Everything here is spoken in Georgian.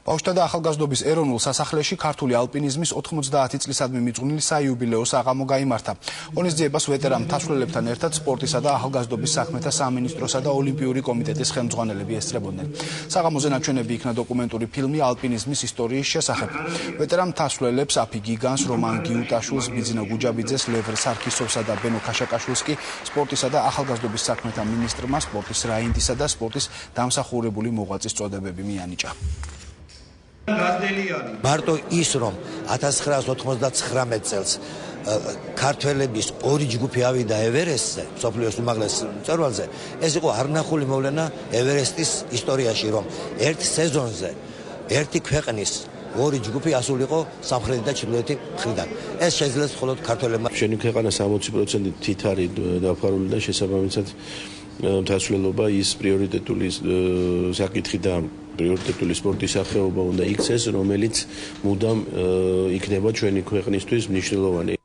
ბავშვთა და ახალგაზრდობის ეროვნულ სასახლეში ქართული ალპინიზმის 90 წლისადმი მიძღვნილი საიუბილეო საღამო გაიმართა. ღონისძიებას ვეტერან მთასვლელებთან ერთად სპორტისა და ახალგაზრდობის საქმეთა სამინისტროსა და ოლიმპიური კომიტეტის ხელმძღვანელები ესწრებოდნენ. საღამოზე ნაჩვენები იქნა დოკუმენტური ფილმი ალპინიზმის ისტორიის შესახებ. ვეტერან მთასვლელებს აფი გიგანს, რომან გიუტაშვილს, ბიძინა გუჯაბიძეს, ლევ სარქისოვსა და ბენო ქაშაკაშვილს კი სპორტისა და ახალგაზრდობის საქმეთა მინისტრმა სპორტის რაინდისა და სპორტის დამსახურებული მოღვაწის წოდებები მიანიჭა. მარტო ის რომ 1999 წელს ქართველების ორი ჯგუფი ავიდა ევერესტზე, მსოფლიოს უმაღლეს მწვერვალზე, ეს იყო არნახული მოვლენა ევერესტის ისტორიაში, რომ ერთ სეზონზე ერთი ქვეყნის ორი ჯგუფი ასულიყო სამხრეთი და ჩრდილოეთი მხრიდან. ეს შეძლეს მხოლოდ ქართველებმა. შენი ქვეყანა 60% თით არის დაფარული და შესაბამისად მთასვლელობა ის პრიორიტეტული საკითხი და პრიორიტეტული სპორტის სახეობა უნდა იქცეს, რომელიც მუდამ იქნება ჩვენი ქვეყნისთვის მნიშვნელოვანი.